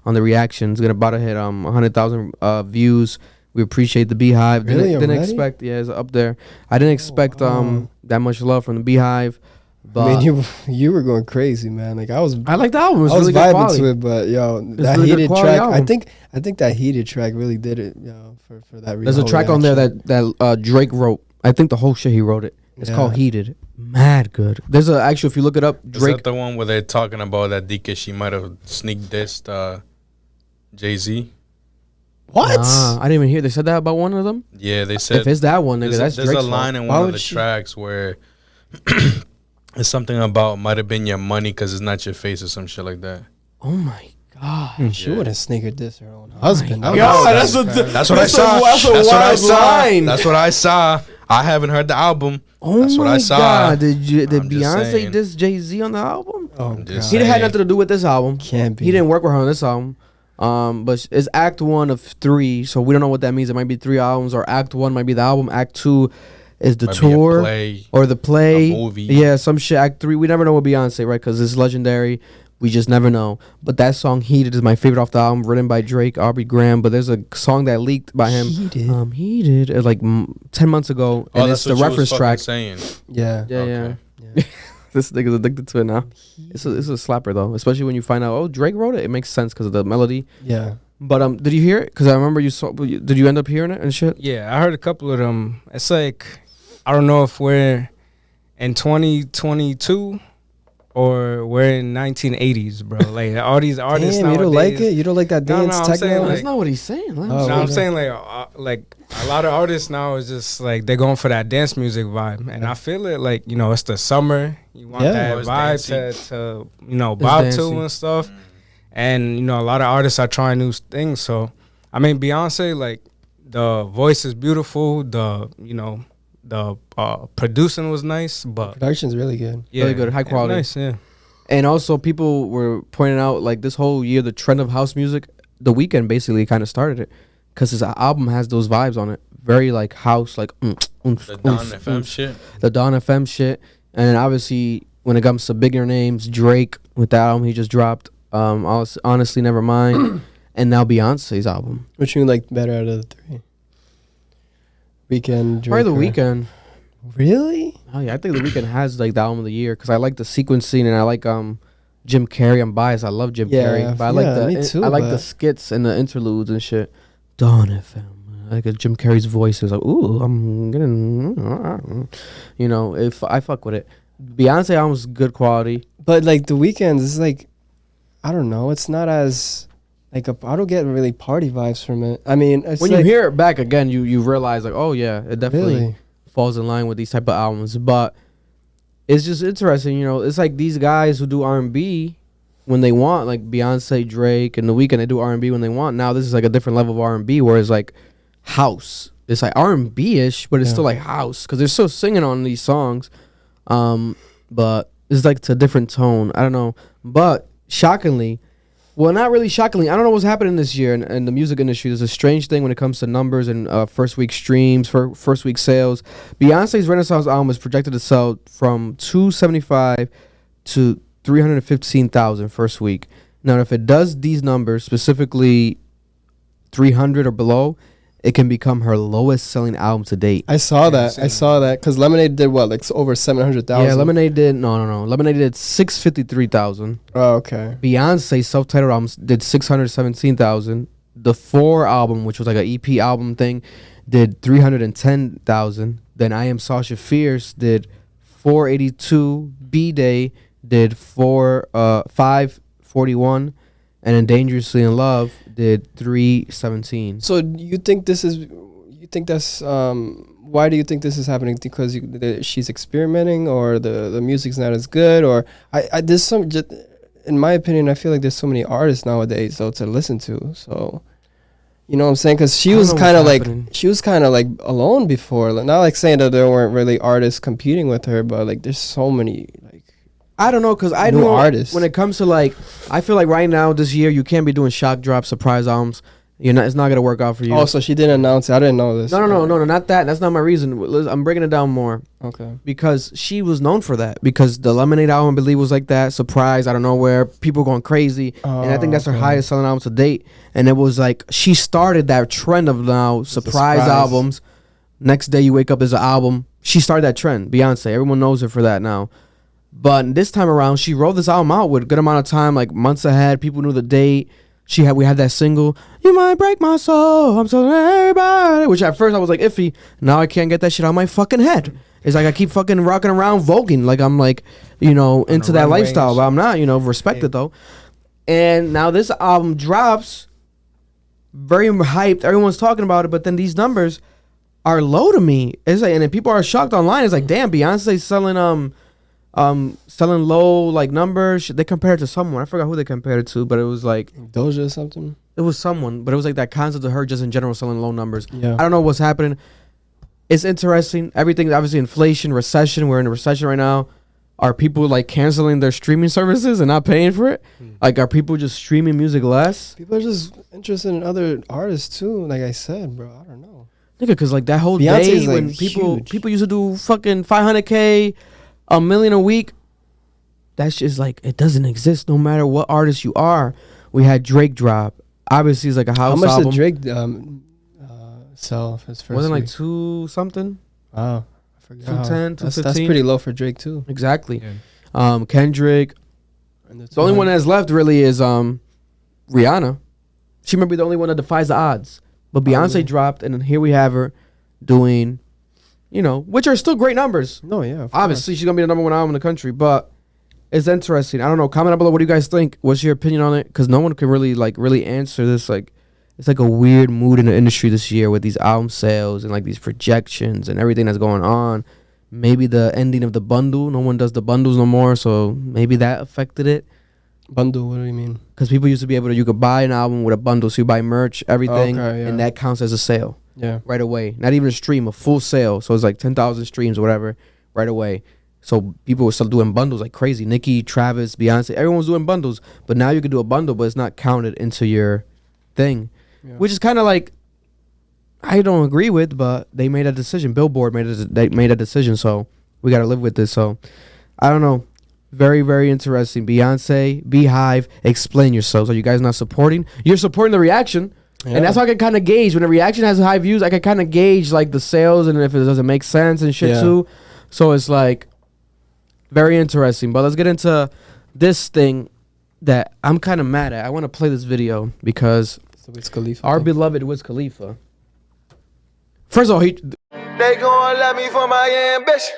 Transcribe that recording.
on the reactions. Gonna about to hit 100,000 views. We appreciate the Beehive. Really? Didn't expect. Yeah, it's up there. I didn't expect that much love from the Beehive. But I mean, you were going crazy, man. Like I like the album. It was I was really good vibing quality. to it, but yo, that really good heated quality track. album. I think that heated track really did it, yo, for that. There's a track on there that Drake wrote. I think the whole shit he wrote it. It's called Heated. Mad good. There's a actually, if you look it up, Drake. Is that the one where they're talking about that DK she might have sneak dissed Jay-Z? What? I didn't even hear. They said that about one of them. Yeah, they said. If it's that one, nigga, that's there's Drake's a line fault. in Why one of would the she- tracks where it's something about might have been your money because it's not your face or some shit like that. Oh my god. She wouldn't sneaker diss her own husband. God, that's what I saw. That's what I saw. That's what I saw. I haven't heard the album. Oh That's my what I saw. god. Did I'm just Beyonce saying. diss Jay-Z on the album? Oh I'm god. just He had saying. nothing to do with this album. Can't be. He didn't work with her on this album. But it's Act 1 of 3, so we don't know what that means. It might be 3 albums, or Act 1 might be the album. Act 2 is the Might be a tour play, or the play. a movie. Yeah, some shit. Act 3, we never know with Beyonce, right? Because it's legendary. We just never know. But that song Heated is my favorite off the album, written by Drake, Aubrey Graham. But there's a song that leaked by him. Heated. Like 10 months ago, and it's the reference track. Saying. Yeah. Yeah, Okay. yeah. This nigga's addicted to it now. It's a slapper though, especially when you find out, oh, Drake wrote it. It makes sense because of the melody. Yeah. But did you hear it? Because I remember you saw. Did you end up hearing it and shit? Yeah, I heard a couple of them. It's like, I don't know if we're in 2022 or we're in 1980s, bro. Like all these artists Damn, you don't like nowadays- it? You don't like that No, dance I'm techno? saying, That's like- not what he's saying. Oh, No, I'm okay. saying like a lot of artists now is just like they're going for that dance music vibe, and I feel it. Like, you know, it's the summer. You want Yeah. that It's vibe to you know It's bob dancey. to and stuff. And you know, a lot of artists are trying new things. So I mean, Beyonce, like the voice is beautiful. The producing was nice, but Production's really good. yeah, Really good, high it's quality. Nice, yeah. And also, people were pointing out like this whole year, the trend of house music. The Weeknd basically kind of started it because his album has those vibes on it. Very like house, like The Don FM shit. the Don FM shit. And then obviously, when it comes to bigger names, Drake with the album he just dropped. Honestly, never mind. And now Beyonce's album. Which you like better out of the 3? Weekend, Drake. Probably the Weeknd. Really? Oh yeah, I think the Weeknd has like the album of the year because I like the sequencing and I like Jim Carrey. I'm biased. I love Jim Yeah, Carrey, but I yeah, like me too, I like the but- skits and the interludes and shit. Dawn FM, like Jim Carrey's voice is like, ooh, I'm getting, you know, if I fuck with it. Beyonce album's good quality. But like the Weekends is like, I don't know. It's not as like I don't get really party vibes from it. I mean, it's When like, you hear it back again, you realize like, oh yeah, it definitely really, falls in line with these type of albums. But it's just interesting, you know. It's like these guys who do R&B when they want, like Beyonce, Drake, and The Weeknd, they do R&B when they want. Now this is like a different level of R&B, where it's like house. It's like R&B-ish, but it's Yeah. still like house because they're still singing on these songs. But it's like it's a different tone. I don't know. But shockingly, well, not really shockingly, I don't know what's happening this year in the music industry. There's a strange thing when it comes to numbers and first week streams, first week sales. Beyonce's Renaissance album is projected to sell from 275 to 315,000 first week. Now, if it does these numbers, specifically 300 or below, it can become her lowest selling album to date. I saw that. same. I saw that because Lemonade did what, like over 700,000. Yeah, Lemonade did no. Lemonade did 653,000. Oh, okay. Beyonce's self-titled album did 617,000. The 4 album, which was like an EP album thing, did 310,000. Then I Am Sasha Fierce did 482. B-Day did 541, and then Dangerously in Love did 317. So you think this is? You think that's? Why do you think this is happening? Because she's experimenting, or the music's not as good, or I there's some. In my opinion, I feel like there's so many artists nowadays though to listen to. So, you know what I'm saying? Because I she don't was know kind of what's like happening. alone before. Like, not like saying that there weren't really artists competing with her, but like there's so many like. I don't know, because I New know artists. when it comes to like, I feel like right now this year you can't be doing shock drops, surprise albums, It's not gonna work out for you. Oh, so she didn't announce it. I didn't know this. No, not that. That's not my reason. I'm breaking it down more. Okay. Because she was known for that. Because the Lemonade album, I believe, was like that. Surprise out of nowhere. People going crazy. And I think that's her highest selling album to date. And it was like, she started that trend of now surprise albums. Next day you wake up, there's an album. She started that trend. Beyonce. Everyone knows her for that now. But this time around, she rolled this album out with a good amount of time, like months ahead. People knew the date. We had that single, "You Might Break My Soul, I'm telling everybody," which at first I was like iffy. Now I can't get that shit out of my fucking head. It's like I keep fucking rocking around voguing, like I'm like, into that lifestyle, but I'm not, respect it though. And now this album drops, very hyped. Everyone's talking about it, but then these numbers are low to me. It's like, and then people are shocked online. It's like, damn, Beyonce's selling low like numbers. They compared it to someone. I forgot who they compared it to, but it was like Doja or something. It was someone, but it was like that concept of her just in general selling low numbers. Yeah. I don't know what's happening. It's interesting. Everything, obviously, inflation, recession. We're in a recession right now. Are people like canceling their streaming services and not paying for it? Like, are people just streaming music less? People are just interested in other artists too. Like I said, bro, I don't know. Nigga, because like that whole Beyonce day is, like, when people huge. used to do fucking 500K, $1 million a week, that shit is like, it doesn't exist no matter what artist you are. We had Drake drop. Obviously, it's like a house album. How much did Drake sell his first Wasn't like week? 2 something? Wow. I forgot. 210, That's 215. pretty low for Drake too. Exactly. Yeah. Kendrick. And The only one that's left really is Rihanna. She might be the only one that defies the odds. But Beyonce Probably. dropped, and then here we have her doing, which are still great numbers. No, yeah. of Obviously, she's gonna be the number 1 album in the country, but it's interesting. I don't know. Comment down below. What do you guys think? What's your opinion on it? Because no one can really answer this. Like, it's like a weird mood in the industry this year with these album sales and like these projections and everything that's going on. Maybe the ending of the bundle. No one does the bundles no more, so maybe that affected it. Bundle, what do you mean? Because people used to be able to, you could buy an album with a bundle, so you buy merch, everything, Okay, yeah. and that counts as a sale Yeah. right away. Not even a stream, a full sale. So it's like 10,000 streams or whatever right away. So people were still doing bundles like crazy. Nicki, Travis, Beyonce, everyone was doing bundles. But now you could do a bundle, but it's not counted into your thing, Yeah. which is kind of like, I don't agree with, but they made a decision. Billboard they made a decision, so we got to live with this. So I don't know. Very, very interesting. Beyonce, Beehive, explain yourselves. Are you guys not supporting? You're supporting the reaction. Yeah. And that's how I can kind of gauge. When a reaction has high views, I can kind of gauge like the sales and if it doesn't make sense and shit Yeah. too. So it's like very interesting. But let's get into this thing that I'm kind of mad at. I want to play this video because So it's Khalifa. our beloved Wiz Khalifa. First of all, They gon' love me for my ambition.